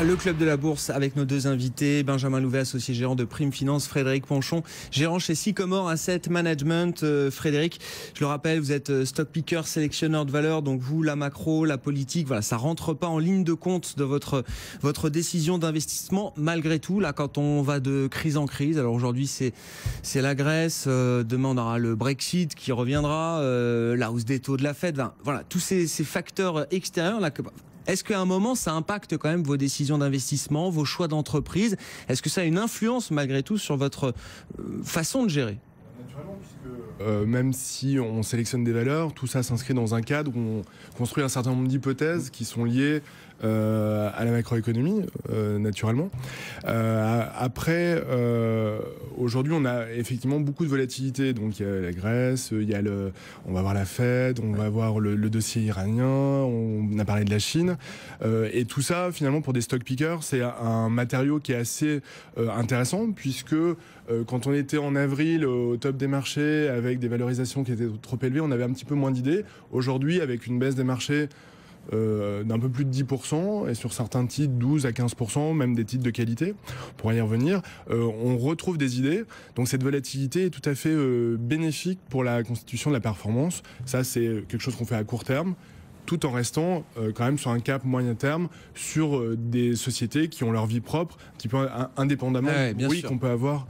Le club de la bourse avec nos deux invités, Benjamin Louvet, associé gérant de Prime Finance, Frédéric Ponchon, gérant chez Sycomore Asset Management. Frédéric, je le rappelle, vous êtes stock picker, sélectionneur de valeur, donc vous, la macro, la politique, voilà, ça rentre pas en ligne de compte de votre décision d'investissement. Malgré tout, là, quand on va de crise en crise, alors aujourd'hui c'est la Grèce, demain on aura le Brexit qui reviendra, la hausse des taux de la Fed, voilà, tous ces facteurs extérieurs là. Est-ce qu'à un moment, ça impacte quand même vos décisions d'investissement, vos choix d'entreprise? Est-ce que ça a une influence malgré tout sur votre façon de gérer? Naturellement, puisque même si on sélectionne des valeurs, tout ça s'inscrit dans un cadre où on construit un certain nombre d'hypothèses qui sont liées à la macroéconomie, naturellement. Après, aujourd'hui, on a effectivement beaucoup de volatilité. Donc, il y a la Grèce, on va voir la Fed, on va voir le dossier iranien, on a parlé de la Chine. Et tout ça, finalement, pour des stock pickers, c'est un matériau qui est assez intéressant, puisque quand on était en avril au top des marchés avec des valorisations qui étaient trop élevées, on avait un petit peu moins d'idées. Aujourd'hui, avec une baisse des marchés d'un peu plus de 10%, et sur certains titres 12 à 15%, même des titres de qualité, on pourra y revenir, on retrouve des idées. Donc cette volatilité est tout à fait bénéfique pour la constitution de la performance. Ça, c'est quelque chose qu'on fait à court terme, tout en restant quand même sur un cap moyen terme sur des sociétés qui ont leur vie propre, un petit peu indépendamment du bruit qu'on peut avoir.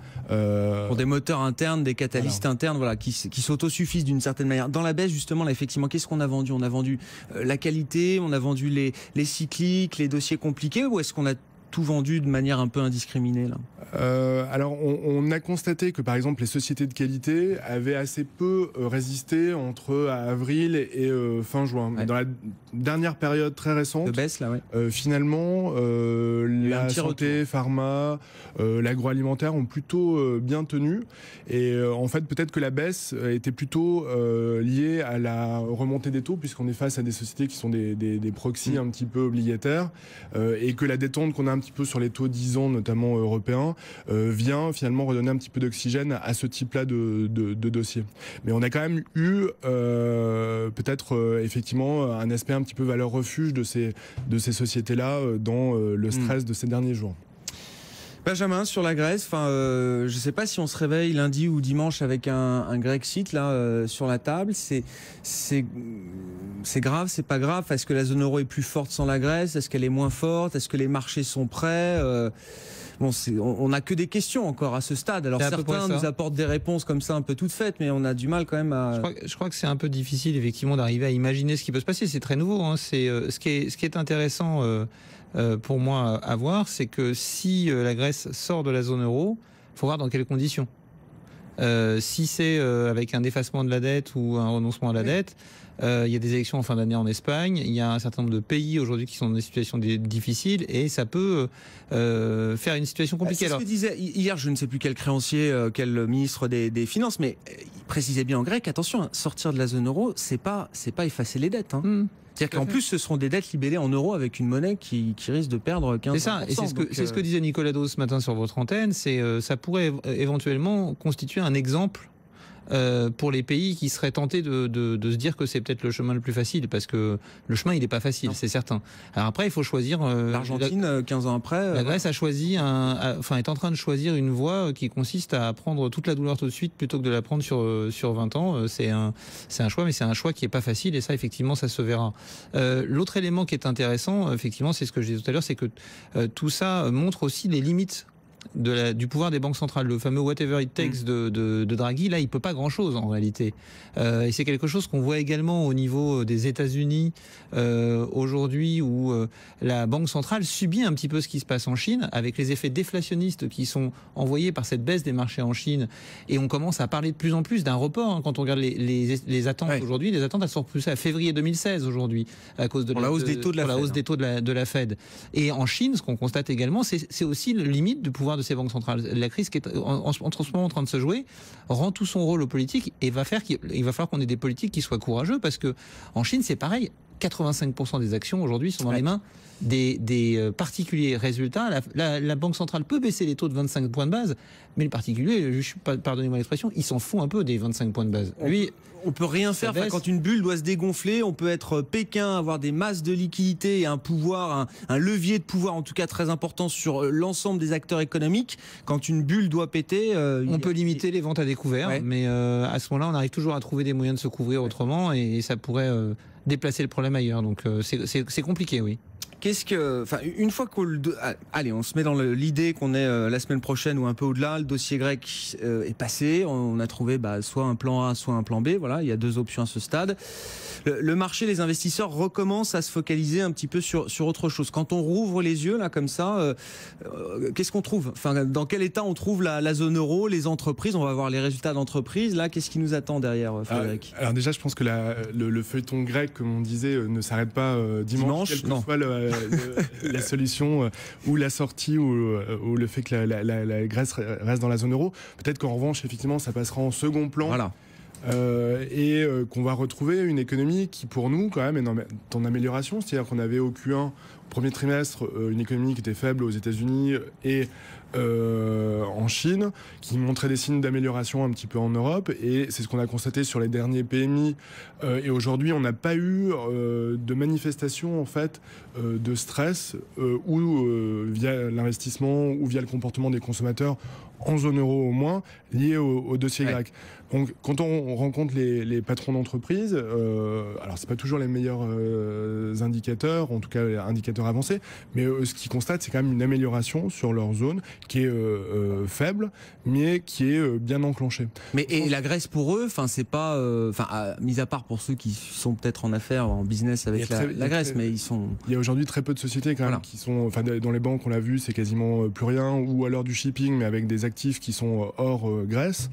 Pour des moteurs internes, des catalystes internes, voilà, qui s'autosuffisent d'une certaine manière. Dans la baisse, justement, là, effectivement, qu'est-ce qu'on a vendu? On a vendu la qualité, on a vendu les cycliques, les dossiers compliqués, ou est-ce qu'on a tout vendu de manière un peu indiscriminée là? Alors on a constaté que par exemple les sociétés de qualité avaient assez peu résisté entre avril et fin juin. Ouais. Dans la dernière période très récente, de baisse, là, ouais. Finalement la santé, retour. Pharma, l'agroalimentaire ont plutôt bien tenu, et en fait peut-être que la baisse était plutôt liée à la remontée des taux, puisqu'on est face à des sociétés qui sont des proxys un petit peu obligataires, et que la détente qu'on a un petit peu sur les taux 10 ans, notamment européens, vient finalement redonner un petit peu d'oxygène à ce type-là de dossier. Mais on a quand même eu peut-être effectivement un aspect un petit peu valeur refuge de ces sociétés-là dans le stress de ces derniers jours. Benjamin, sur la Grèce, je ne sais pas si on se réveille lundi ou dimanche avec un Grexit là sur la table. C'est grave, c'est pas grave? Est-ce que la zone euro est plus forte sans la Grèce? Est-ce qu'elle est moins forte? Est-ce que les marchés sont prêts? Bon, on n'a que des questions encore à ce stade. Alors certains nous apportent des réponses comme ça un peu toutes faites, mais on a du mal quand même à... Je crois que c'est un peu difficile effectivement d'arriver à imaginer ce qui peut se passer. C'est très nouveau, hein. Ce qui est intéressant pour moi à voir, c'est que si la Grèce sort de la zone euro, il faut voir dans quelles conditions. Si c'est avec un effacement de la dette ou un renoncement à la dette, il y a des élections en fin d'année en Espagne, il y a un certain nombre de pays aujourd'hui qui sont dans des situations difficiles, et ça peut faire une situation compliquée. C'est ce que disait hier, je ne sais plus quel créancier, quel ministre des Finances, mais il précisait bien en grec, attention, sortir de la zone euro, c'est pas effacer les dettes. Hein. C'est-à-dire qu'en plus, ce seront des dettes libellées en euros avec une monnaie qui risque de perdre 15%. C'est ça, et c'est ce que disait Nicolas Dos ce matin sur votre antenne, ça pourrait éventuellement constituer un exemple pour les pays qui seraient tentés de se dire que c'est peut-être le chemin le plus facile, parce que le chemin il n'est pas facile, c'est certain. Alors après il faut choisir. L'Argentine 15 ans après. La Grèce a choisi est en train de choisir une voie qui consiste à prendre toute la douleur tout de suite plutôt que de la prendre sur 20 ans. C'est un choix, mais c'est un choix qui est pas facile, et ça effectivement ça se verra. L'autre élément qui est intéressant, effectivement, c'est ce que je disais tout à l'heure, c'est que tout ça montre aussi les limites du pouvoir des banques centrales. Le fameux whatever it takes de Draghi, là il peut pas grand chose en réalité, et c'est quelque chose qu'on voit également au niveau des États-Unis aujourd'hui, où la banque centrale subit un petit peu ce qui se passe en Chine, avec les effets déflationnistes qui sont envoyés par cette baisse des marchés en Chine, et on commence à parler de plus en plus d'un report, hein. Quand on regarde les attentes aujourd'hui, les attentes elles sont repoussées à février 2016 aujourd'hui, à cause de la hausse des taux de la Fed. Et en Chine, ce qu'on constate également, c'est aussi le limite du pouvoir de ces banques centrales. La crise qui est en ce moment en train de se jouer rend tout son rôle aux politiques, et va faire qu'il va falloir qu'on ait des politiques qui soient courageux, parce que en Chine c'est pareil, 85% des actions aujourd'hui sont dans les mains des particuliers. Résultat, la Banque centrale peut baisser les taux de 25 points de base, mais le particulier, pardonnez-moi l'expression, il s'en fout un peu des 25 points de base. Lui, on peut rien faire. Enfin, quand une bulle doit se dégonfler, on peut être Pékin, avoir des masses de liquidités et un pouvoir, un levier de pouvoir en tout cas très important sur l'ensemble des acteurs économiques. Quand une bulle doit péter, on peut limiter les ventes à découvert, mais à ce moment-là, on arrive toujours à trouver des moyens de se couvrir autrement, et ça pourrait déplacer le problème ailleurs. Donc c'est compliqué, oui. Qu'est-ce que, enfin, une fois allez, on se met dans l'idée qu'on est la semaine prochaine ou un peu au-delà, le dossier grec est passé, on a trouvé soit un plan A, soit un plan B. Voilà, il y a 2 options à ce stade. Le marché, les investisseurs recommencent à se focaliser un petit peu sur autre chose. Quand on rouvre les yeux là comme ça, qu'est-ce qu'on trouve? Enfin, dans quel état on trouve la zone euro, les entreprises? On va voir les résultats d'entreprises. Là, qu'est-ce qui nous attend derrière, Frédéric? Alors déjà, je pense que le feuilleton grec, comme on disait, ne s'arrête pas dimanche, quelle que soit la solution ou la sortie ou le fait que la Grèce reste dans la zone euro. Peut-être qu'en revanche, effectivement, ça passera en second plan. Voilà. Et qu'on va retrouver une économie qui, pour nous, quand même, est en amélioration. C'est-à-dire qu'on avait au Q1, au premier trimestre, une économie qui était faible aux États-Unis et en Chine, qui montrait des signes d'amélioration un petit peu en Europe, et c'est ce qu'on a constaté sur les derniers PMI. Et aujourd'hui, on n'a pas eu de manifestation en fait de stress ou via l'investissement ou via le comportement des consommateurs en zone euro au moins, lié au dossier grec. Donc, quand on rencontre les patrons d'entreprise, alors c'est pas toujours les meilleurs indicateurs, en tout cas indicateurs avancés, mais ce qu'ils constatent, c'est quand même une amélioration sur leur zone qui est faible, mais qui est bien enclenchée. Mais et la Grèce pour eux, enfin c'est pas, mis à part pour ceux qui sont peut-être en affaires, en business avec la Grèce, mais ils sont. Il y a aujourd'hui très peu de sociétés quand même qui sont, enfin dans les banques on l'a vu, c'est quasiment plus rien, ou alors du shipping, mais avec des actifs qui sont hors Grèce.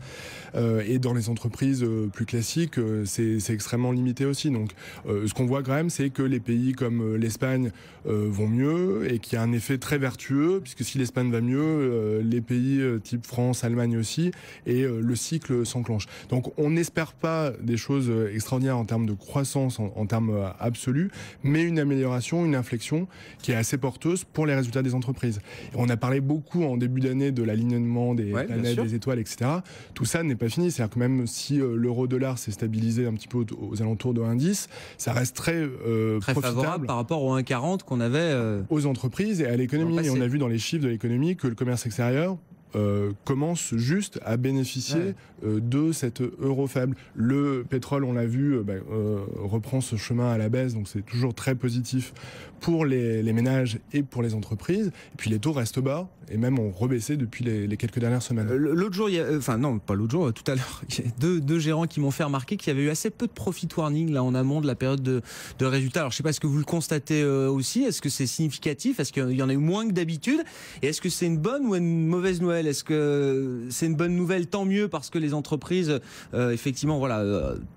Et dans les entreprises plus classiques, c'est extrêmement limité aussi. Donc, ce qu'on voit quand même, c'est que les pays comme l'Espagne vont mieux et qu'il y a un effet très vertueux, puisque si l'Espagne va mieux, les pays type France, Allemagne aussi, et le cycle s'enclenche. Donc, on n'espère pas des choses extraordinaires en termes de croissance, en termes absolus, mais une amélioration, une inflexion qui est assez porteuse pour les résultats des entreprises. Et on a parlé beaucoup en début d'année de l'alignement des planètes, des étoiles, etc. Tout ça n'est pas fini. C'est-à-dire que même si l'euro-dollar s'est stabilisé un petit peu aux alentours de 1,10, ça reste très favorable par rapport au 1,40 qu'on avait aux entreprises et à l'économie. Et on a vu dans les chiffres de l'économie que le commerce extérieur commence juste à bénéficier de cet euro faible. Le pétrole, on l'a vu, reprend ce chemin à la baisse, donc c'est toujours très positif pour les ménages et pour les entreprises. Et puis les taux restent bas et même ont rebaissé depuis les quelques dernières semaines. L'autre jour, non, pas l'autre jour, tout à l'heure, il y a deux gérants qui m'ont fait remarquer qu'il y avait eu assez peu de profit warning là en amont de la période de résultats. Alors je ne sais pas, est-ce que vous le constatez aussi? Est-ce que c'est significatif? Est-ce qu'il y en a eu moins que d'habitude? Et est-ce que c'est une bonne ou une mauvaise nouvelle? Est-ce que c'est une bonne nouvelle? Tant mieux parce que les entreprises effectivement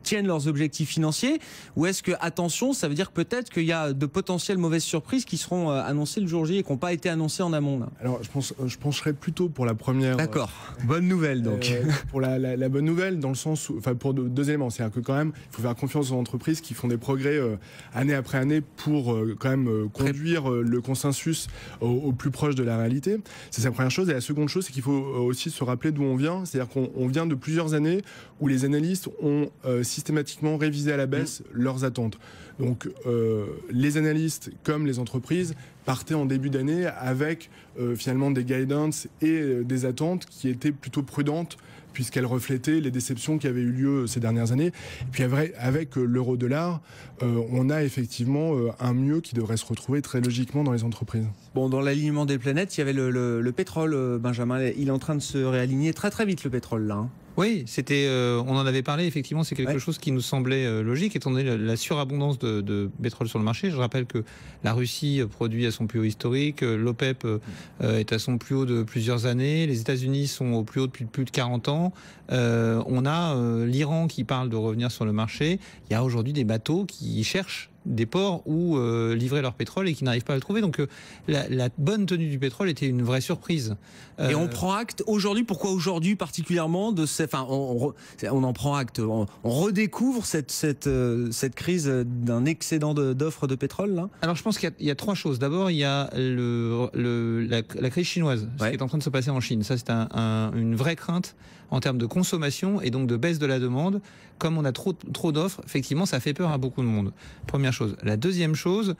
tiennent leurs objectifs financiers, ou est-ce que attention, ça veut dire peut-être qu'il y a de potentielles mauvaises surprises qui seront annoncées le jour J et qui n'ont pas été annoncées en amont là? Alors je pencherais plutôt pour la première. D'accord, bonne nouvelle donc. Pour la bonne nouvelle dans le sens où, enfin pour deux éléments, c'est-à-dire que quand même il faut faire confiance aux entreprises qui font des progrès année après année pour quand même conduire le consensus au plus proche de la réalité. C'est la première chose. Et la seconde chose, c'est qu'il faut aussi se rappeler d'où on vient. C'est-à-dire qu'on vient de plusieurs années où les analystes ont systématiquement révisé à la baisse leurs attentes. Donc les analystes comme les entreprises partaient en début d'année avec finalement des guidance et des attentes qui étaient plutôt prudentes puisqu'elles reflétaient les déceptions qui avaient eu lieu ces dernières années. Et puis avec l'euro-dollar, on a effectivement un mieux qui devrait se retrouver très logiquement dans les entreprises. Bon, dans l'alignement des planètes, il y avait le pétrole, Benjamin. Il est en train de se réaligner très très vite, le pétrole là. Oui, on en avait parlé, effectivement, c'est quelque chose qui nous semblait logique, étant donné la surabondance de pétrole sur le marché. Je rappelle que la Russie produit à son plus haut historique, l'OPEP est à son plus haut de plusieurs années, les États-Unis sont au plus haut depuis plus de 40 ans, on a l'Iran qui parle de revenir sur le marché, il y a aujourd'hui des bateaux qui cherchent des ports où livrer leur pétrole et qui n'arrivent pas à le trouver. Donc la bonne tenue du pétrole était une vraie surprise. Et on prend acte aujourd'hui, pourquoi aujourd'hui particulièrement de on en prend acte, on redécouvre cette crise d'un excédent d'offres de pétrole là. Alors je pense qu'il y a trois choses. D'abord, il y a la crise chinoise, ce qui est en train de se passer en Chine. Ça, c'est une vraie crainte en termes de consommation et donc de baisse de la demande. Comme on a trop d'offres, effectivement, ça fait peur à beaucoup de monde. Première chose. La deuxième chose,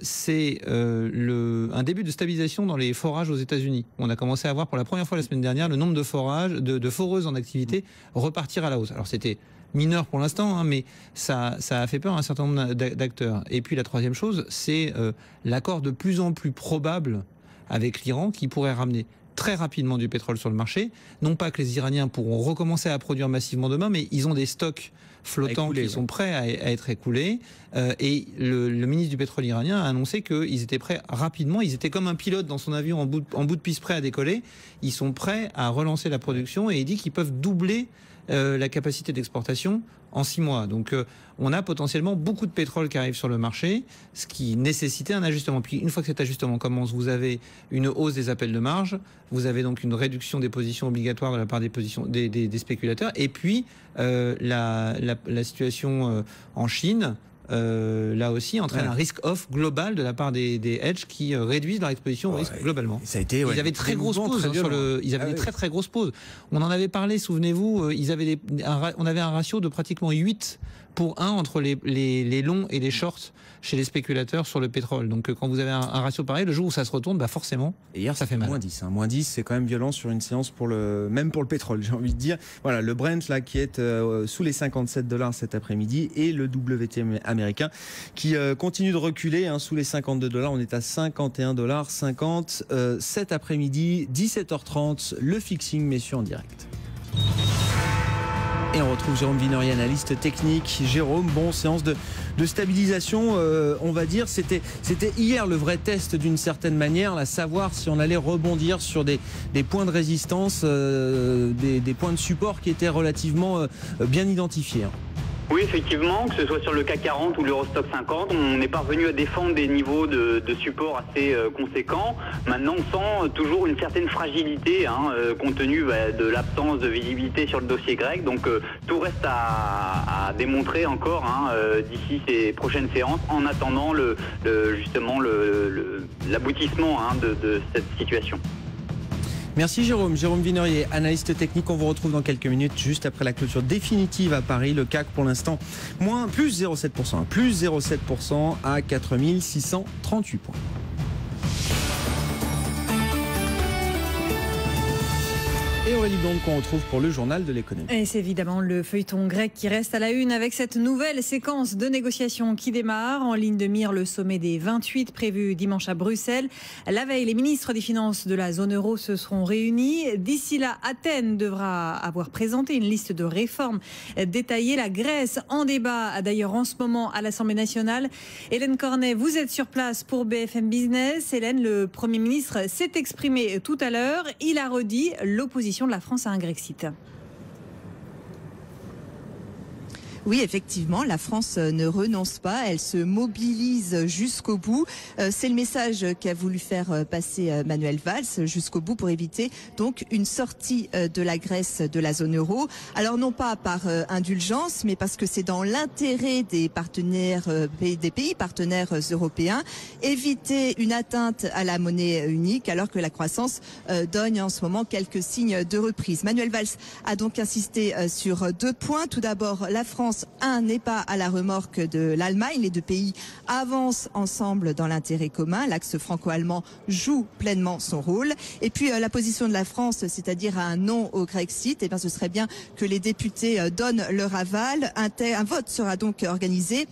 c'est un début de stabilisation dans les forages aux États-Unis. On a commencé à voir pour la première fois la semaine dernière le nombre de forages, de foreuses en activité repartir à la hausse. Alors c'était mineur pour l'instant, hein, mais ça a fait peur à un certain nombre d'acteurs. Et puis la troisième chose, c'est l'accord de plus en plus probable avec l'Iran qui pourrait ramener très rapidement du pétrole sur le marché. Non pas que les Iraniens pourront recommencer à produire massivement demain, mais ils ont des stocks flottants qui sont prêts à être écoulés. Et le ministre du pétrole iranien a annoncé qu'ils étaient prêts rapidement. Ils étaient comme un pilote dans son avion en bout de piste prêt à décoller. Ils sont prêts à relancer la production et il dit qu'ils peuvent doubler la capacité d'exportation en 6 mois. Donc on a potentiellement beaucoup de pétrole qui arrive sur le marché, ce qui nécessitait un ajustement. Puis une fois que cet ajustement commence, vous avez une hausse des appels de marge, vous avez donc une réduction des positions obligatoires de la part des spéculateurs, et puis la situation en Chine, là aussi entraîne un risk-off global de la part des hedges qui réduisent leur exposition au risque globalement. Ça a été, ils avaient très grosses pauses ils avaient des très grosses pauses. On en avait parlé, souvenez-vous, on avait un ratio de pratiquement 8 pour 1 entre les longs et les shorts chez les spéculateurs sur le pétrole. Donc quand vous avez un ratio pareil, le jour où ça se retourne, forcément, et hier, ça fait mal. Moins 10, hein. Moins 10, c'est quand même violent sur une séance même pour le pétrole, j'ai envie de dire. Voilà, le Brent là qui est sous les $57 cet après-midi et le WTI américain qui continue de reculer sous les $52. On est à $51,50 cet après-midi, 17h30, le fixing, messieurs, en direct. Et on retrouve Jérôme Vinorier, analyste technique. Jérôme, séance de stabilisation, on va dire. C'était hier le vrai test d'une certaine manière, à savoir si on allait rebondir sur des points de résistance, des points de support qui étaient relativement bien identifiés. Oui, effectivement, que ce soit sur le CAC 40 ou l'Eurostoxx 50, on est parvenu à défendre des niveaux de support assez conséquents. Maintenant, on sent toujours une certaine fragilité, compte tenu de l'absence de visibilité sur le dossier grec. Donc, tout reste à démontrer encore d'ici ces prochaines séances, en attendant justement l'aboutissement de cette situation. Merci Jérôme. Jérôme Vinorier, analyste technique. On vous retrouve dans quelques minutes, juste après la clôture définitive à Paris. Le CAC pour l'instant, plus 0,7%. Plus 0,7% à 4638 points. Et Aurélie Blonde qu'on retrouve pour le journal de l'économie. Et c'est évidemment le feuilleton grec qui reste à la une avec cette nouvelle séquence de négociations qui démarre. En ligne de mire, le sommet des 28 prévu dimanche à Bruxelles. La veille, les ministres des Finances de la zone euro se seront réunis. D'ici là, Athènes devra avoir présenté une liste de réformes détaillées. La Grèce en débat d'ailleurs en ce moment à l'Assemblée nationale. Hélène Cornet, vous êtes sur place pour BFM Business. Hélène, le Premier ministre s'est exprimé tout à l'heure. Il a redit l'opposition de la France à un Grexit. Oui, effectivement, la France ne renonce pas, elle se mobilise jusqu'au bout. C'est le message qu'a voulu faire passer Manuel Valls, jusqu'au bout pour éviter donc une sortie de la Grèce de la zone euro. Alors non pas par indulgence, mais parce que c'est dans l'intérêt des partenaires, des pays partenaires européens, éviter une atteinte à la monnaie unique alors que la croissance donne en ce moment quelques signes de reprise. Manuel Valls a donc insisté sur 2 points. Tout d'abord, la France n'est pas à la remorque de l'Allemagne. Les 2 pays avancent ensemble dans l'intérêt commun. L'axe franco-allemand joue pleinement son rôle. Et puis la position de la France, c'est-à-dire un non au Grexit, ce serait bien que les députés donnent leur aval. Un vote sera donc organisé.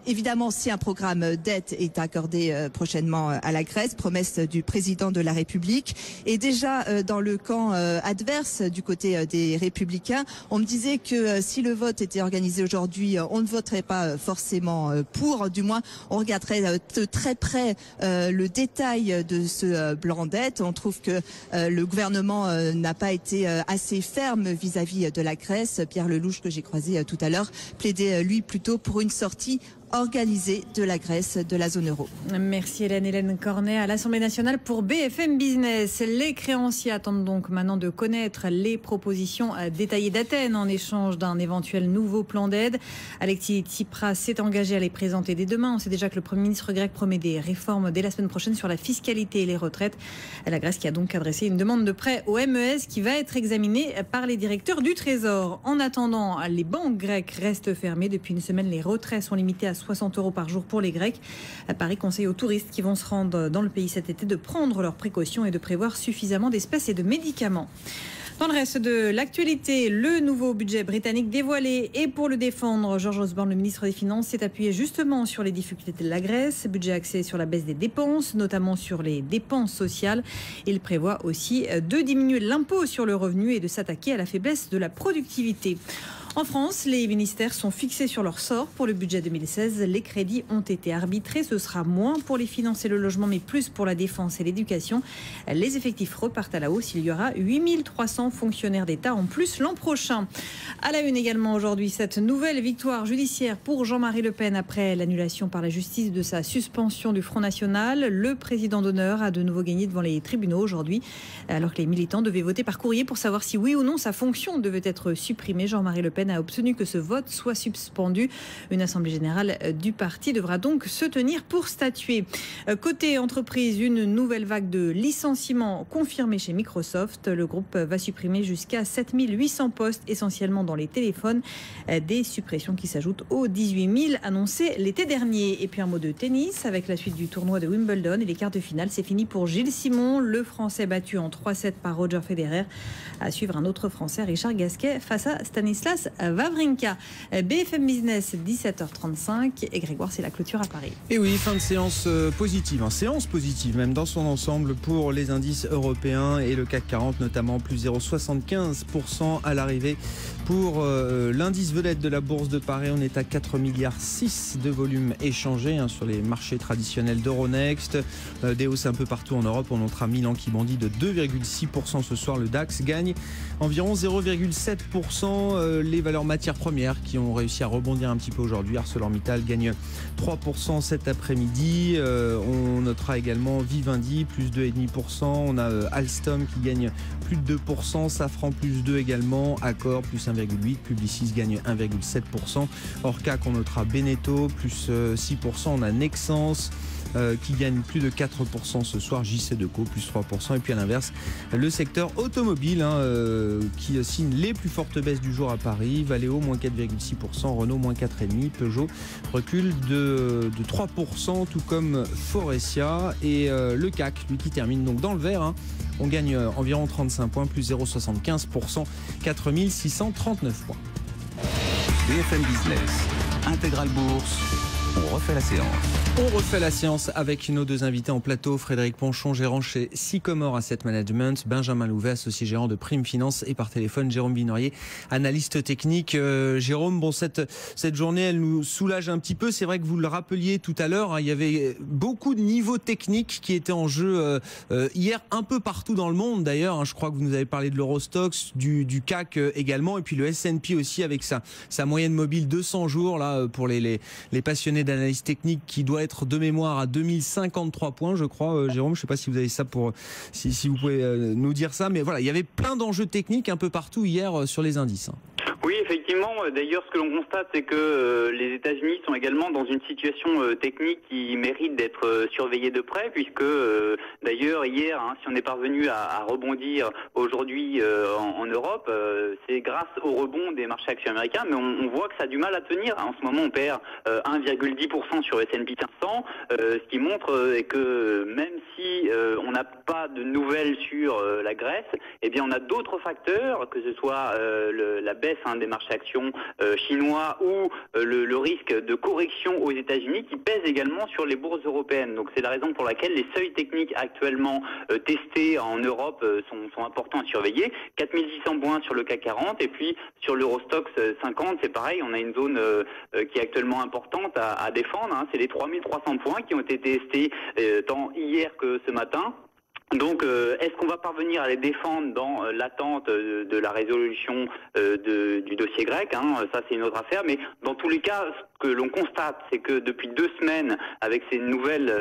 Évidemment, si un programme d'aide est accordé prochainement à la Grèce, promesse du président de la République. Et déjà dans le camp adverse, du côté des Républicains, on me disait que si le vote était organisé aujourd'hui, on ne voterait pas forcément pour. Du moins, on regarderait de très près le détail de ce blanc dette. On trouve que le gouvernement n'a pas été assez ferme vis-à-vis de la Grèce. Pierre Lelouch, que j'ai croisé tout à l'heure, plaidait lui plutôt pour une sortie organisée de la Grèce de la zone euro. Merci Hélène Cornet à l'Assemblée nationale pour BFM Business. Les créanciers attendent donc maintenant de connaître les propositions détaillées d'Athènes en échange d'un éventuel nouveau plan d'aide. Alexis Tsipras s'est engagé à les présenter dès demain. On sait déjà que le Premier ministre grec promet des réformes dès la semaine prochaine sur la fiscalité et les retraites. La Grèce qui a donc adressé une demande de prêt au MES qui va être examinée par les directeurs du Trésor. En attendant, les banques grecques restent fermées. Depuis une semaine, les retraits sont limités à 60 € par jour pour les Grecs. Paris conseille aux touristes qui vont se rendre dans le pays cet été de prendre leurs précautions et de prévoir suffisamment d'espèces et de médicaments. Dans le reste de l'actualité, le nouveau budget britannique dévoilé. Et pour le défendre, George Osborne, le ministre des Finances, s'est appuyé justement sur les difficultés de la Grèce. Budget axé sur la baisse des dépenses, notamment sur les dépenses sociales. Il prévoit aussi de diminuer l'impôt sur le revenu et de s'attaquer à la faiblesse de la productivité. En France, les ministères sont fixés sur leur sort pour le budget 2016. Les crédits ont été arbitrés. Ce sera moins pour les finances et le logement, mais plus pour la défense et l'éducation. Les effectifs repartent à la hausse. Il y aura 8300 fonctionnaires d'État en plus l'an prochain. À la une également aujourd'hui, cette nouvelle victoire judiciaire pour Jean-Marie Le Pen après l'annulation par la justice de sa suspension du Front National. Le président d'honneur a de nouveau gagné devant les tribunaux aujourd'hui, alors que les militants devaient voter par courrier pour savoir si oui ou non sa fonction devait être supprimée. Jean-Marie Le Pen a obtenu que ce vote soit suspendu. Une assemblée générale du parti devra donc se tenir pour statuer. Côté entreprise, une nouvelle vague de licenciements confirmée chez Microsoft. Le groupe va supprimer jusqu'à 7800 postes, essentiellement dans les téléphones. Des suppressions qui s'ajoutent aux 18 000 annoncées l'été dernier. Et puis un mot de tennis avec la suite du tournoi de Wimbledon et les quarts de finale. C'est fini pour Gilles Simon, le Français battu en 3-7 par Roger Federer. À suivre un autre Français, Richard Gasquet, face à Stanislas Wawrinka. BFM Business, 17h35. Et Grégoire, c'est la clôture à Paris. Et oui, fin de séance positive. Séance positive même dans son ensemble pour les indices européens et le CAC 40 notamment, plus 0,75% à l'arrivée. Pour l'indice vedette de la Bourse de Paris, on est à 4,6 milliards de volume échangé sur les marchés traditionnels d'Euronext. Des hausses un peu partout en Europe. On notera Milan qui bondit de 2,6% ce soir. Le DAX gagne environ 0,7%. Les valeurs matières premières qui ont réussi à rebondir un petit peu aujourd'hui. ArcelorMittal gagne 3% cet après-midi. On notera également Vivendi plus 2,5%. On a Alstom qui gagne plus de 2%. Safran plus 2 également. Accor plus 1,8%. Publicis gagne 1,7%. Orca qu'on notera Beneteau plus 6%. On a Nexans qui gagne plus de 4% ce soir, JC Deco plus 3%, et puis à l'inverse le secteur automobile qui signe les plus fortes baisses du jour à Paris. Valeo moins 4,6%, Renault moins 4,5%, Peugeot recule de 3%, tout comme Forestia, et le CAC lui qui termine donc dans le vert. On gagne environ 35 points, plus 0,75%, 4639 points. BFM Business, Intégral Bourse, on refait la séance. On refait la séance avec nos deux invités en plateau. Frédéric Ponchon, gérant chez Sycomore Asset Management. Benjamin Louvet, associé gérant de Prime Finance. Et par téléphone, Jérôme Binorier, analyste technique. Jérôme, cette journée, elle nous soulage un petit peu. C'est vrai que vous le rappeliez tout à l'heure, il y avait beaucoup de niveaux techniques qui étaient en jeu hier, un peu partout dans le monde d'ailleurs. Je crois que vous nous avez parlé de l'Eurostoxx, du CAC également, et puis le S&P aussi avec sa moyenne mobile 200 jours là, pour les passionnés d'analyse technique qui doit être de mémoire à 2053 points, je crois. Jérôme, je ne sais pas si vous avez ça si vous pouvez nous dire ça, mais voilà, il y avait plein d'enjeux techniques un peu partout hier sur les indices. Oui, effectivement. D'ailleurs, ce que l'on constate, c'est que les États-Unis sont également dans une situation technique qui mérite d'être surveillée de près, puisque d'ailleurs hier, si on est parvenu à rebondir aujourd'hui en Europe, c'est grâce au rebond des marchés actions américains, mais on voit que ça a du mal à tenir. En ce moment, on perd 1,10% sur S&P 500, ce qui montre que même si on n'a pas de nouvelles sur la Grèce, eh bien on a d'autres facteurs, que ce soit la baisse des marchés actions chinois ou le risque de correction aux États-Unis qui pèse également sur les bourses européennes. Donc c'est la raison pour laquelle les seuils techniques actuellement testés en Europe sont importants à surveiller. 4600 points sur le CAC 40 et puis sur l'Eurostoxx 50, c'est pareil, on a une zone qui est actuellement importante à défendre. C'est les 3300 points qui ont été testés tant hier que ce matin. Donc, est-ce qu'on va parvenir à les défendre dans l'attente de la résolution du dossier grec, ça c'est une autre affaire, mais dans tous les cas, que l'on constate, c'est que depuis 2 semaines, avec ces nouvelles,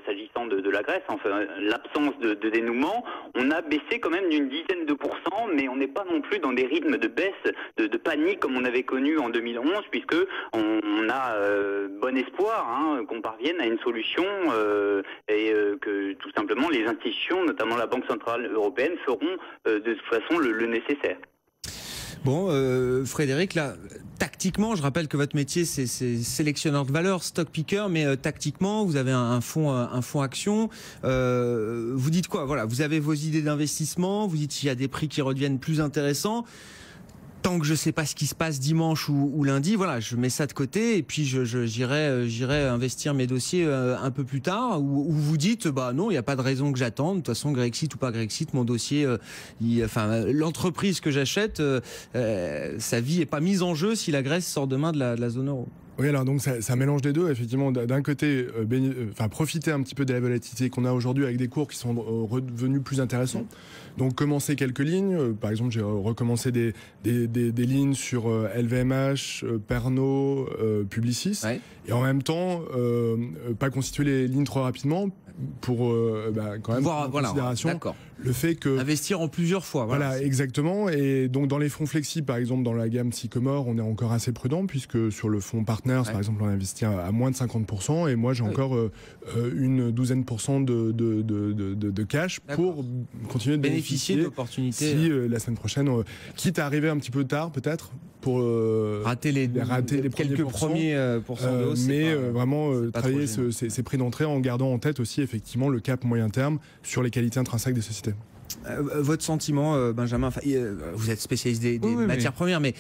s'agissant de la Grèce, enfin l'absence de dénouement, on a baissé quand même d'une dizaine de pourcents, mais on n'est pas non plus dans des rythmes de baisse, de panique comme on avait connu en 2011, puisque on a bon espoir qu'on parvienne à une solution et que tout simplement les institutions, notamment la Banque Centrale Européenne, feront de toute façon le nécessaire. Bon, Frédéric, là, tactiquement, je rappelle que votre métier, c'est sélectionneur de valeur, stock picker, mais tactiquement, vous avez un fonds action. Vous dites quoi? Voilà, vous avez vos idées d'investissement, vous dites qu'il y a des prix qui redeviennent plus intéressants. Tant que je sais pas ce qui se passe dimanche ou lundi, voilà, je mets ça de côté et puis j'irai investir mes dossiers un peu plus tard. Ou vous dites, bah non, il n'y a pas de raison que j'attende. De toute façon, Grexit ou pas Grexit, mon dossier, l'entreprise que j'achète, sa vie est pas mise en jeu si la Grèce sort demain de la zone euro. Oui, alors donc ça mélange les deux, effectivement. D'un côté, profiter un petit peu de la volatilité qu'on a aujourd'hui avec des cours qui sont redevenus plus intéressants. Donc commencer quelques lignes. Par exemple, j'ai recommencé des lignes sur LVMH, Pernod, Publicis. Ouais. Et en même temps, pas constituer les lignes trop rapidement pour quand même prendre en considération le fait que... Investir en plusieurs fois. Voilà, exactement. Et donc dans les fonds flexibles, par exemple dans la gamme Sycomore, on est encore assez prudent puisque sur le fonds Partners, par exemple, on investit à moins de 50%. Et moi, j'ai encore une douzaine % de cash pour continuer de bénéficier d'opportunités. Si la semaine prochaine, quitte à arriver un petit peu tard peut-être, pour rater les quelques premiers pourcents de hausse, mais vraiment travailler ces prix d'entrée en gardant en tête aussi effectivement le cap moyen terme sur les qualités intrinsèques des sociétés. Votre sentiment, Benjamin, vous êtes spécialiste des matières premières, mais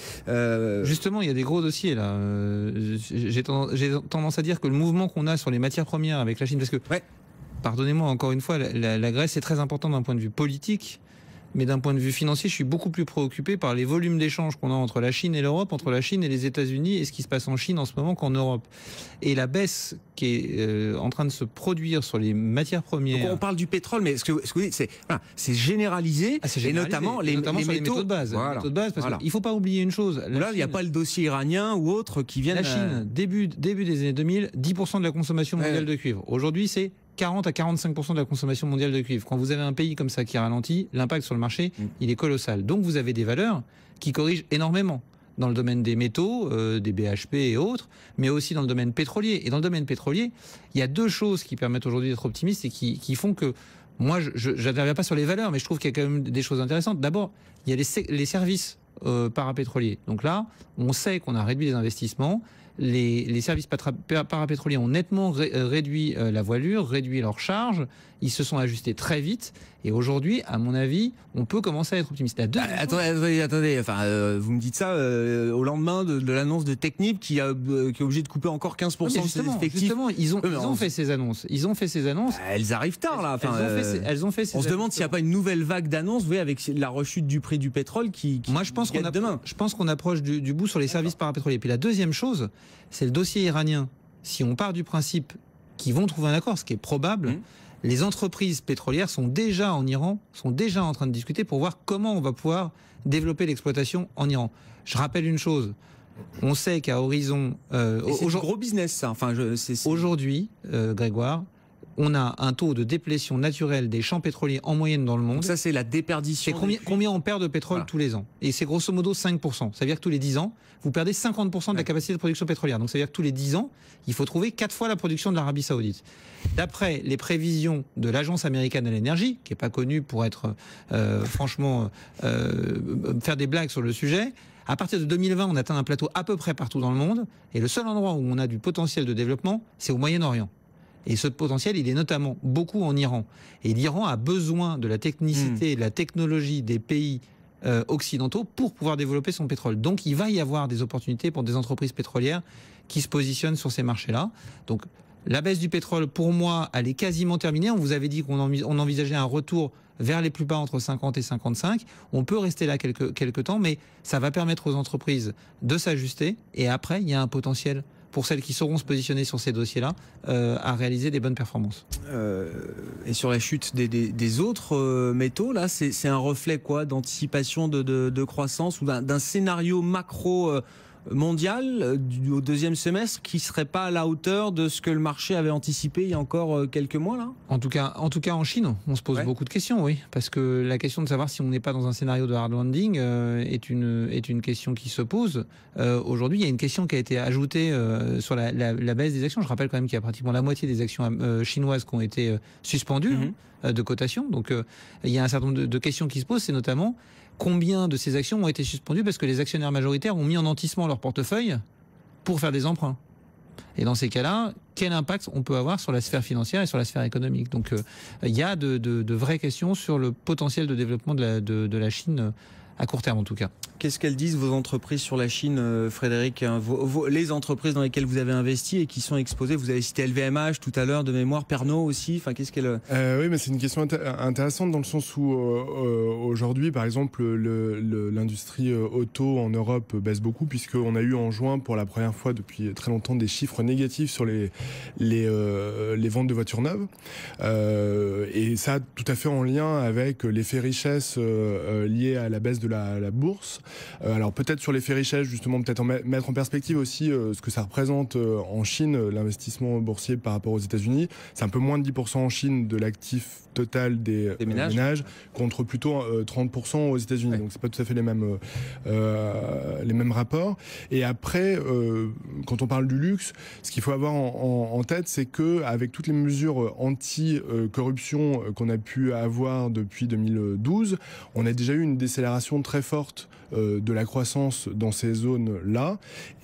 justement, il y a des gros dossiers là. J'ai tendance à dire que le mouvement qu'on a sur les matières premières avec la Chine, parce que, pardonnez-moi encore une fois, la Grèce est très importante d'un point de vue politique. Mais d'un point de vue financier, je suis beaucoup plus préoccupé par les volumes d'échanges qu'on a entre la Chine et l'Europe, entre la Chine et les États-Unis, et ce qui se passe en Chine en ce moment qu'en Europe. Et la baisse qui est en train de se produire sur les matières premières. Donc on parle du pétrole, mais ce que vous dites, c'est généralisé, et notamment les métaux de base. Voilà. Les métaux de base, parce qu'il ne faut pas oublier une chose. Là, il n'y a pas le dossier iranien ou autre qui viennent. La Chine, début des années 2000, 10% de la consommation mondiale de cuivre. Aujourd'hui, c'est 40 à 45% de la consommation mondiale de cuivre. Quand vous avez un pays comme ça qui ralentit, l'impact sur le marché, il est colossal. Donc vous avez des valeurs qui corrigent énormément dans le domaine des métaux, des BHP et autres, mais aussi dans le domaine pétrolier. Et dans le domaine pétrolier, il y a deux choses qui permettent aujourd'hui d'être optimiste et qui font que moi, je n'interviens pas sur les valeurs, mais je trouve qu'il y a quand même des choses intéressantes. D'abord, il y a les services parapétroliers. Donc là, on sait qu'on a réduit les investissements. Les services parapétroliers ont nettement réduit la voilure, réduit leurs charges. Ils se sont ajustés très vite. Et aujourd'hui, à mon avis, on peut commencer à être optimiste. Attendez. Vous me dites ça au lendemain de l'annonce de Technip qui est obligé de couper encore 15% de ses effectifs. Justement, ils ont fait ces annonces. Elles arrivent tard, là. Elles ont fait ces on se demande s'il n'y a pas une nouvelle vague d'annonces, vous voyez, avec la rechute du prix du pétrole qui Moi, je pense qu'on approche du bout sur les services parapétroliers. Puis la deuxième chose, c'est le dossier iranien. Si on part du principe qu'ils vont trouver un accord, ce qui est probable, les entreprises pétrolières sont déjà en Iran, sont déjà en train de discuter pour voir comment on va pouvoir développer l'exploitation en Iran. Je rappelle une chose, on sait qu'à horizon... c'est du gros business, ça. Aujourd'hui, Grégoire, on a un taux de déplétion naturelle des champs pétroliers en moyenne dans le monde. Donc ça, c'est la déperdition. C'est combien on perd de pétrole tous les ans. Et c'est grosso modo 5%. Ça veut dire que tous les 10 ans, vous perdez 50% de la capacité de production pétrolière. Donc ça veut dire que tous les 10 ans, il faut trouver 4 fois la production de l'Arabie Saoudite. D'après les prévisions de l'Agence américaine de l'énergie, qui n'est pas connue pour être, faire des blagues sur le sujet, à partir de 2020, on atteint un plateau à peu près partout dans le monde. Et le seul endroit où on a du potentiel de développement, c'est au Moyen-Orient. Et ce potentiel, il est notamment beaucoup en Iran. Et l'Iran a besoin de la technicité et de la technologie des pays occidentaux pour pouvoir développer son pétrole. Donc il va y avoir des opportunités pour des entreprises pétrolières qui se positionnent sur ces marchés-là. Donc la baisse du pétrole, pour moi, elle est quasiment terminée. On vous avait dit qu'on envisageait un retour vers les plus bas entre 50 et 55. On peut rester là quelques temps, mais ça va permettre aux entreprises de s'ajuster. Et après, il y a un potentiel pour celles qui sauront se positionner sur ces dossiers-là, à réaliser des bonnes performances. Et sur la chute des autres métaux, là, c'est un reflet quoi d'anticipation de croissance ou d'un scénario macro mondiale au deuxième semestre qui serait pas à la hauteur de ce que le marché avait anticipé il y a encore quelques mois là. En tout cas en Chine, on se pose beaucoup de questions, oui, parce que la question de savoir si on n'est pas dans un scénario de hard landing est une question qui se pose. Aujourd'hui, il y a une question qui a été ajoutée sur la baisse des actions. Je rappelle quand même qu'il y a pratiquement la moitié des actions chinoises qui ont été suspendues de cotation. Donc il y a un certain nombre de questions qui se posent, c'est notamment combien de ces actions ont été suspendues parce que les actionnaires majoritaires ont mis en nantissement leur portefeuille pour faire des emprunts. Et dans ces cas-là, quel impact on peut avoir sur la sphère financière et sur la sphère économique? Donc il y a de vraies questions sur le potentiel de développement de la Chine à court terme en tout cas. Qu'est-ce qu'elles disent vos entreprises sur la Chine, Frédéric, les entreprises dans lesquelles vous avez investi et qui sont exposées? Vous avez cité LVMH tout à l'heure de mémoire, Pernod aussi. Enfin, qu'est-ce qu'elle... Oui, mais c'est une question intéressante dans le sens où aujourd'hui, par exemple, l'industrie auto en Europe baisse beaucoup puisqu'on a eu en juin pour la première fois depuis très longtemps des chiffres négatifs sur les ventes de voitures neuves. Et ça, tout à fait en lien avec l'effet richesse lié à la baisse de la bourse. Alors peut-être sur l'effet richesse, justement, peut-être mettre en perspective aussi ce que ça représente en Chine, l'investissement boursier par rapport aux États-Unis. C'est un peu moins de 10% en Chine de l'actif total des ménages, contre plutôt 30% aux États-Unis. Ouais. Donc c'est pas tout à fait les mêmes rapports. Et après, quand on parle du luxe, ce qu'il faut avoir en tête, c'est que avec toutes les mesures anti-corruption qu'on a pu avoir depuis 2012, on a déjà eu une décélération très forte de la croissance dans ces zones-là,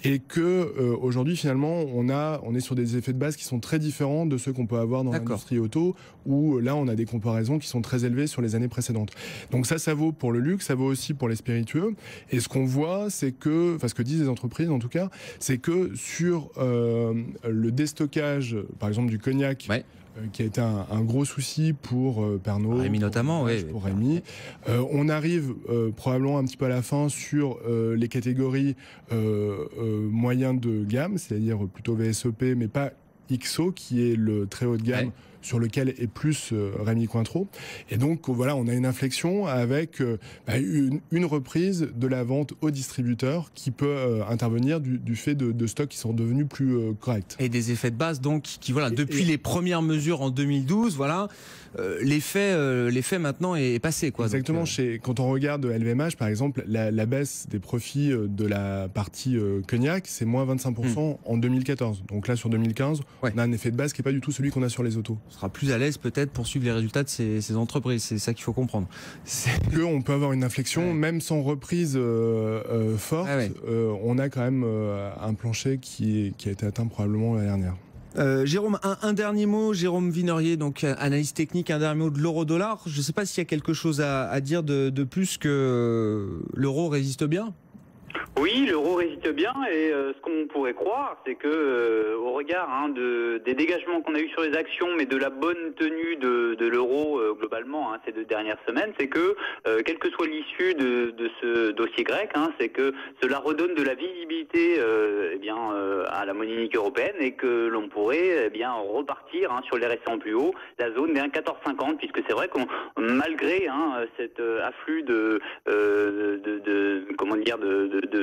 et que aujourd'hui finalement on est sur des effets de base qui sont très différents de ceux qu'on peut avoir dans l'industrie auto, où là on a des comparaisons qui sont très élevées sur les années précédentes. Donc ça vaut pour le luxe, ça vaut aussi pour les spiritueux. Et ce qu'on voit, c'est que, enfin ce que disent les entreprises en tout cas, c'est que sur le déstockage, par exemple du cognac. Ouais. Qui a été un gros souci pour Pernod, Rémy notamment, pour Rémy. On arrive probablement un petit peu à la fin sur les catégories moyens de gamme, c'est-à-dire plutôt VSOP, mais pas XO, qui est le très haut de gamme. Ouais. Sur lequel est plus Rémy Cointreau. Et donc voilà, on a une inflexion avec une reprise de la vente aux distributeurs qui peut intervenir du fait de stocks qui sont devenus plus corrects. Et des effets de base donc qui voilà, depuis les premières mesures en 2012, voilà, l'effet maintenant est passé, quoi. Exactement. Donc, quand on regarde LVMH par exemple, la baisse des profits de la partie cognac, c'est moins 25% en 2014. Donc là sur 2015, on a un effet de base qui n'est pas du tout celui qu'on a sur les autos. Sera plus à l'aise peut-être pour suivre les résultats de ces entreprises. C'est ça qu'il faut comprendre. On peut avoir une inflexion, même sans reprise forte. On a quand même un plancher qui a été atteint probablement l'année dernière. Jérôme, un dernier mot, Jérôme Vinerier, donc analyse technique, un dernier mot de l'euro-dollar. Je ne sais pas s'il y a quelque chose à dire de plus que l'euro résiste bien. Oui, l'euro résiste bien et ce qu'on pourrait croire, c'est que au regard des dégagements qu'on a eu sur les actions, mais de la bonne tenue de l'euro globalement ces 2 dernières semaines, c'est que quelle que soit l'issue de ce dossier grec, c'est que cela redonne de la visibilité à la monnaie unique européenne et que l'on pourrait repartir sur les récents plus hauts, la zone des 1,1450, puisque c'est vrai qu'on malgré cet afflux de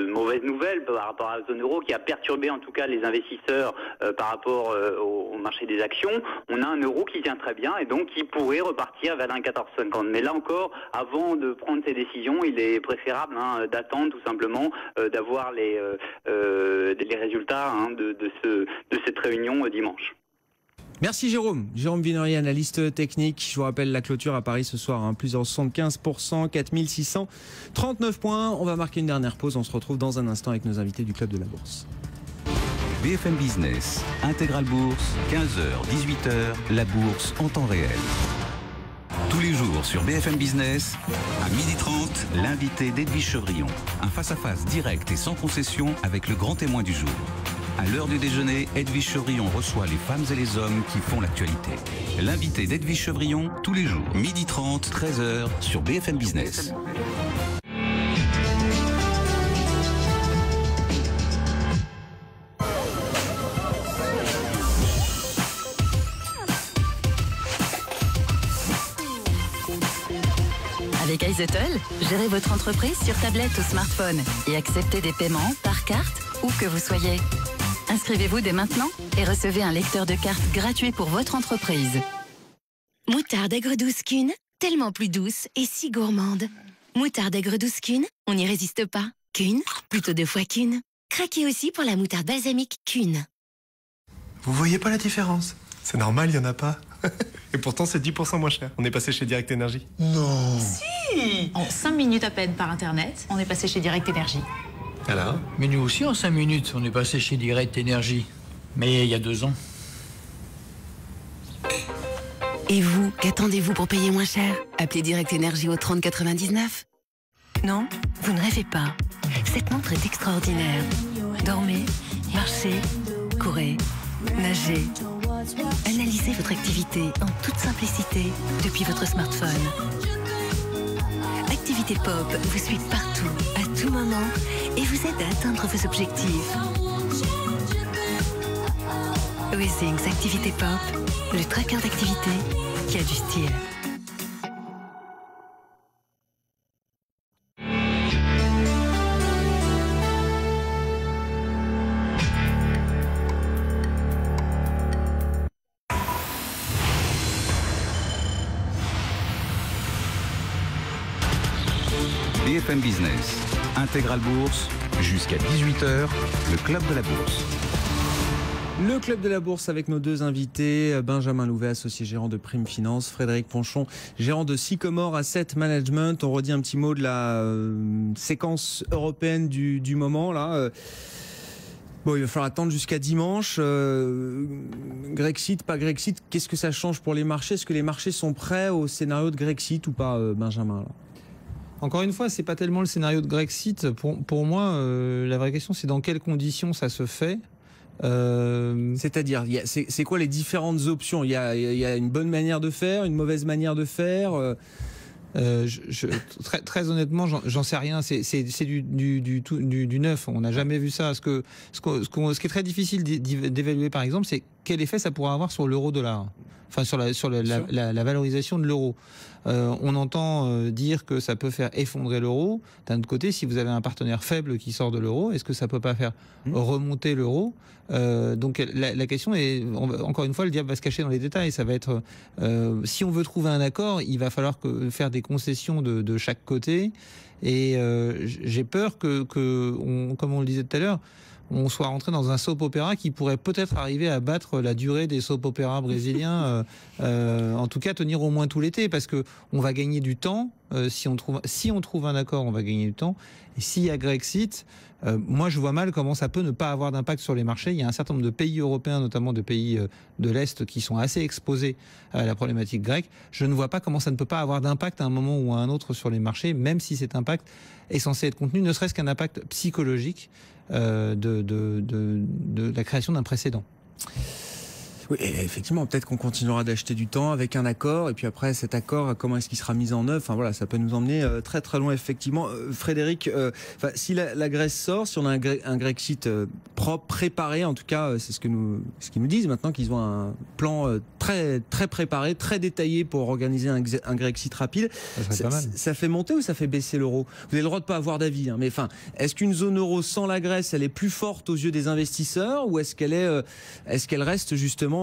mauvaises nouvelles par rapport à la zone euro qui a perturbé en tout cas les investisseurs par rapport au marché des actions, on a un euro qui tient très bien et donc qui pourrait repartir vers 1,1450. Mais là encore, avant de prendre ces décisions, il est préférable d'attendre tout simplement d'avoir les résultats de cette réunion dimanche. Merci Jérôme. Jérôme Vinerier, analyste technique. Je vous rappelle la clôture à Paris ce soir, plus de 75%, 4639 points. On va marquer une dernière pause. On se retrouve dans un instant avec nos invités du Club de la Bourse. BFM Business, Intégral Bourse, 15h, 18h, la bourse en temps réel. Tous les jours sur BFM Business, à 12h30, l'invité d'Edwige Chevrillon. Un face-à-face direct et sans concession avec le grand témoin du jour. À l'heure du déjeuner, Edwige Chevrillon reçoit les femmes et les hommes qui font l'actualité. L'invité d'Edwige Chevrillon, tous les jours, 12h30, 13h, sur BFM Business. Avec iZettle, gérez votre entreprise sur tablette ou smartphone et acceptez des paiements par carte, où que vous soyez. Inscrivez-vous dès maintenant et recevez un lecteur de cartes gratuit pour votre entreprise. Moutarde aigre douce Kuhn, tellement plus douce et si gourmande. Moutarde aigre douce Kuhn, on n'y résiste pas. Kuhn, plutôt 2 fois Kuhn. Craquez aussi pour la moutarde balsamique Kuhn. Vous voyez pas la différence? C'est normal, il y en a pas. Et pourtant, c'est 10% moins cher. On est passé chez Direct Énergie. Non. Si. En 5 minutes à peine par Internet, on est passé chez Direct Énergie. Alors? Mais nous aussi, en 5 minutes, on est passé chez Direct Énergie. Mais il y a 2 ans. Et vous, qu'attendez-vous pour payer moins cher? Appelez Direct Énergie au 30 99. Non, vous ne rêvez pas. Cette montre est extraordinaire. Dormez, marchez, courez, nagez. Analysez votre activité en toute simplicité depuis votre smartphone. Activité Pop vous suit partout, à tout moment et vous aide à atteindre vos objectifs. Withings Activité Pop, le tracker d'activité qui a du style. BFM Business, Intégral Bourse, jusqu'à 18h, le Club de la Bourse. Le Club de la Bourse avec nos 2 invités, Benjamin Louvet, associé gérant de Prime Finance, Frédéric Ponchon, gérant de Sycomore Asset Management. On redit un petit mot de la séquence européenne du moment, là. Bon, il va falloir attendre jusqu'à dimanche. Grexit, pas Grexit, qu'est-ce que ça change pour les marchés? Est-ce que les marchés sont prêts au scénario de Grexit ou pas, Benjamin, là? Encore une fois, c'est pas tellement le scénario de Grexit. Pour moi, la vraie question, c'est dans quelles conditions ça se fait. C'est-à-dire, c'est quoi les différentes options? Il y a une bonne manière de faire, une mauvaise manière de faire. Très honnêtement, j'en sais rien. C'est du neuf. On n'a jamais vu ça. Ce qui est très difficile d'évaluer, par exemple, c'est quel effet ça pourra avoir sur l'euro-dollar. Enfin, sur la valorisation de l'euro. On entend dire que ça peut faire effondrer l'euro. D'un autre côté, si vous avez un partenaire faible qui sort de l'euro, est-ce que ça peut pas faire remonter l'euro? Donc la question est, encore une fois, le diable va se cacher dans les détails. Ça va être, si on veut trouver un accord, il va falloir faire des concessions de chaque côté. Et j'ai peur que comme on le disait tout à l'heure, on soit rentré dans un soap opéra qui pourrait peut-être arriver à battre la durée des soap opéras brésiliens, en tout cas tenir au moins tout l'été, parce que on va gagner du temps. Si on trouve un accord, on va gagner du temps. Et s'il y a Grexit, moi je vois mal comment ça peut ne pas avoir d'impact sur les marchés. Il y a un certain nombre de pays européens, notamment de pays de l'Est, qui sont assez exposés à la problématique grecque. Je ne vois pas comment ça ne peut pas avoir d'impact à un moment ou à un autre sur les marchés, même si cet impact est censé être contenu, ne serait-ce qu'un impact psychologique de la création d'un précédent. Oui, effectivement, peut-être qu'on continuera d'acheter du temps avec un accord, et puis après cet accord, comment est-ce qu'il sera mis en œuvre? Enfin voilà, ça peut nous emmener très très loin, effectivement. Frédéric, si la Grèce sort, si on a un Grexit propre, préparé, en tout cas, c'est ce qu'ils nous disent maintenant, qu'ils ont un plan très très préparé, très détaillé pour organiser un Grexit rapide. Ça fait monter ou ça fait baisser l'euro? Vous avez le droit de pas avoir d'avis, hein, mais enfin, est-ce qu'une zone euro sans la Grèce, elle est plus forte aux yeux des investisseurs, ou est-ce qu'elle reste justement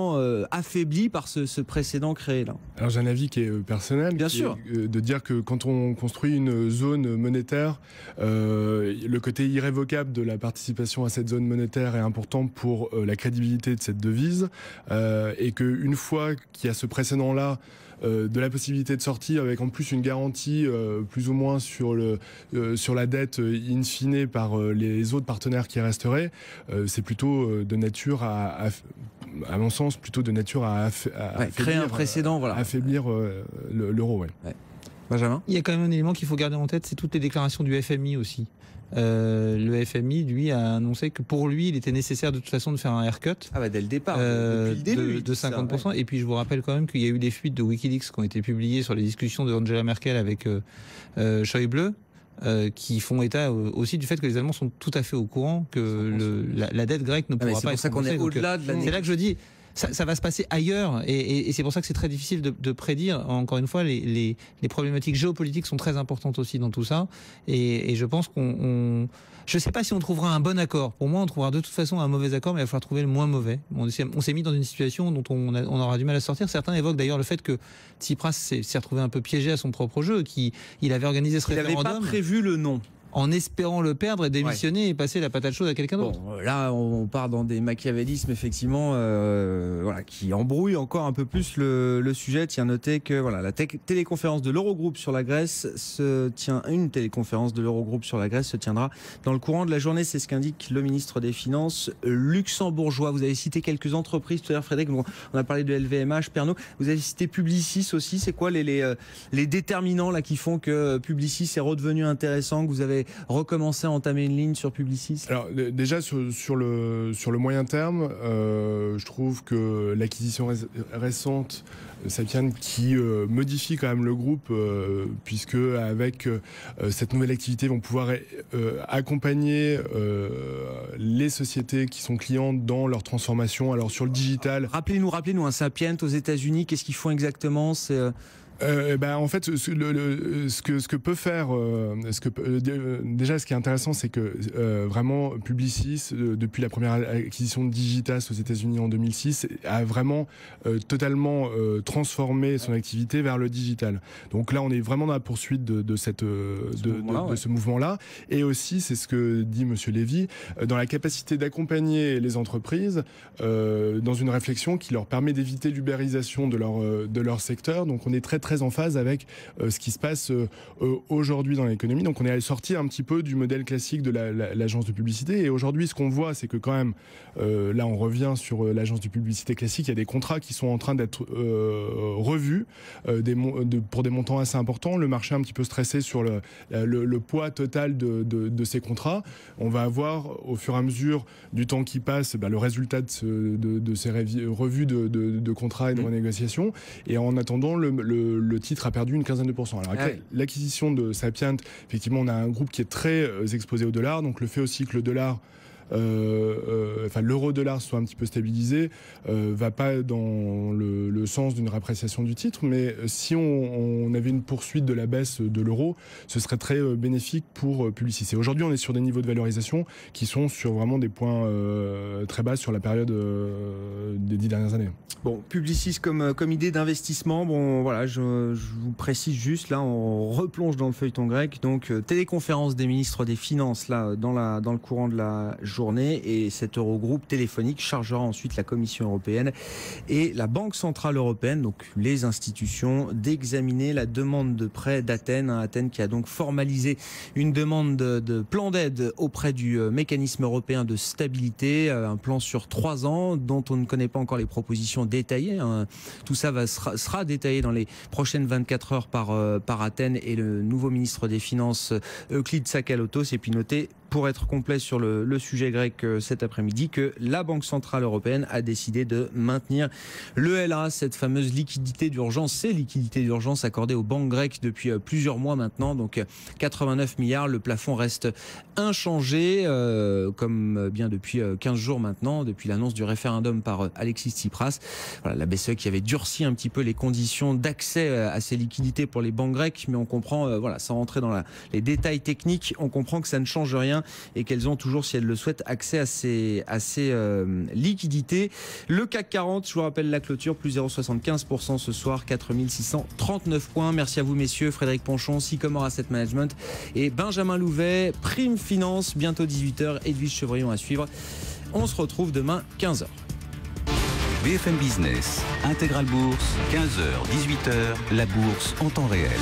affaibli par ce précédent créé là? Alors j'ai un avis qui est personnel, bien sûr, de dire que quand on construit une zone monétaire, le côté irrévocable de la participation à cette zone monétaire est important pour la crédibilité de cette devise, et qu'une fois qu'il y a ce précédent là, de la possibilité de sortir avec en plus une garantie plus ou moins sur la dette in fine par les autres partenaires qui resteraient, c'est plutôt de nature à mon sens, plutôt de nature à créer un précédent, voilà, affaiblir l'euro. Ouais. Benjamin, il y a quand même un élément qu'il faut garder en tête, c'est toutes les déclarations du FMI aussi. Le FMI, lui, a annoncé que pour lui, il était nécessaire de toute façon de faire un haircut. Dès le départ, depuis le début, de 50%. Ça, ouais. Et puis je vous rappelle quand même qu'il y a eu des fuites de Wikileaks qui ont été publiées sur les discussions de Angela Merkel avec Schäuble, qui font état aussi du fait que les Allemands sont tout à fait au courant que la dette grecque ne pourra pas être remboursée. C'est pour ça qu'on est au-delà de la. C'est là que je dis. ça va se passer ailleurs, et c'est pour ça que c'est très difficile de prédire. Encore une fois, les problématiques géopolitiques sont très importantes aussi dans tout ça, et je pense je ne sais pas si on trouvera un bon accord. Pour moi, on trouvera de toute façon un mauvais accord, mais il va falloir trouver le moins mauvais. On s'est mis dans une situation dont on aura du mal à sortir. Certains évoquent d'ailleurs le fait que Tsipras s'est retrouvé un peu piégé à son propre jeu, qu'il avait organisé ce référendum. Il n'avait pas prévu le nom. En espérant le perdre et démissionner et passer la patate chaude à quelqu'un d'autre. Bon, là, on part dans des machiavélismes, effectivement, qui embrouillent encore un peu plus le sujet. Tiens, notez que la téléconférence de l'Eurogroupe sur la Grèce une téléconférence de l'Eurogroupe sur la Grèce se tiendra dans le courant de la journée. C'est ce qu'indique le ministre des Finances luxembourgeois. Vous avez cité quelques entreprises tout à l'heure, Frédéric. On a parlé de LVMH, Pernod. Vous avez cité Publicis aussi. C'est quoi les déterminants là qui font que Publicis est redevenu intéressant, que vous avez recommencer à entamer une ligne sur Publicis? Alors déjà sur le moyen terme, je trouve que l'acquisition récente Sapiens qui modifie quand même le groupe, puisque avec cette nouvelle activité, ils vont pouvoir accompagner les sociétés qui sont clientes dans leur transformation. Alors sur le digital. Rappelez-nous, un Sapiens aux États-Unis, qu'est-ce qu'ils font exactement? En fait, ce que peut faire, déjà, ce qui est intéressant, c'est que vraiment Publicis, depuis la première acquisition de Digitas aux États-Unis en 2006, a vraiment totalement transformé son activité vers le digital. Donc là, on est vraiment dans la poursuite de ce mouvement-là. Et aussi, c'est ce que dit Monsieur Lévy, dans la capacité d'accompagner les entreprises dans une réflexion qui leur permet d'éviter l'ubérisation de leur secteur. Donc, on est très en phase avec ce qui se passe aujourd'hui dans l'économie. Donc on est allé sortir un petit peu du modèle classique de l'agence de publicité. Et aujourd'hui, ce qu'on voit, c'est que quand même, là on revient sur l'agence de publicité classique, il y a des contrats qui sont en train d'être revus pour des montants assez importants. Le marché est un petit peu stressé sur le poids total de ces contrats. On va avoir au fur et à mesure du temps qui passe le résultat de ces revues de contrats et de renégociations. Et en attendant, le titre a perdu une quinzaine de %. Alors, avec l'acquisition de Sapiens, effectivement, on a un groupe qui est très exposé au dollar. Donc, le fait aussi que le dollar, l'euro-dollar soit un petit peu stabilisé, va pas dans le sens d'une réappréciation du titre. Mais si on avait une poursuite de la baisse de l'euro, ce serait très bénéfique pour Publicis. Et aujourd'hui, on est sur des niveaux de valorisation qui sont sur vraiment des points très bas sur la période des 10 dernières années. Bon, Publicis comme idée d'investissement, je vous précise juste, là on replonge dans le feuilleton grec, donc téléconférence des ministres des Finances là dans le courant de la journée, et cet Eurogroupe téléphonique chargera ensuite la Commission européenne et la Banque centrale européenne, donc les institutions, d'examiner la demande de prêt d'Athènes, Athènes qui a donc formalisé une demande de plan d'aide auprès du mécanisme européen de stabilité, un plan sur 3 ans dont on ne connaît pas encore les propositions détaillées. Tout ça sera détaillé dans les prochaines 24 heures par Athènes et le nouveau ministre des Finances Euclide Tsakalotos. Et puis notez, pour être complet sur le sujet grec cet après-midi, que la Banque centrale européenne a décidé de maintenir le LA, cette fameuse liquidité d'urgence, ces liquidités d'urgence accordées aux banques grecques depuis plusieurs mois maintenant, donc 89 milliards, le plafond reste inchangé, comme bien depuis 15 jours maintenant, depuis l'annonce du référendum par Alexis Tsipras. Voilà, la BCE qui avait durci un petit peu les conditions d'accès à ces liquidités pour les banques grecques, mais on comprend, sans rentrer dans les détails techniques, on comprend que ça ne change rien et qu'elles ont toujours, si elles le souhaitent, accès à ces liquidités. Le CAC 40, je vous rappelle la clôture, plus 0,75% ce soir, 4639 points. Merci à vous messieurs, Frédéric Ponchon, Sycomore Asset Management et Benjamin Louvet, Prime Finance, bientôt 18h, Edwige Chevrillon à suivre. On se retrouve demain 15h. BFM Business, Intégral Bourse, 15h, 18h, la bourse en temps réel.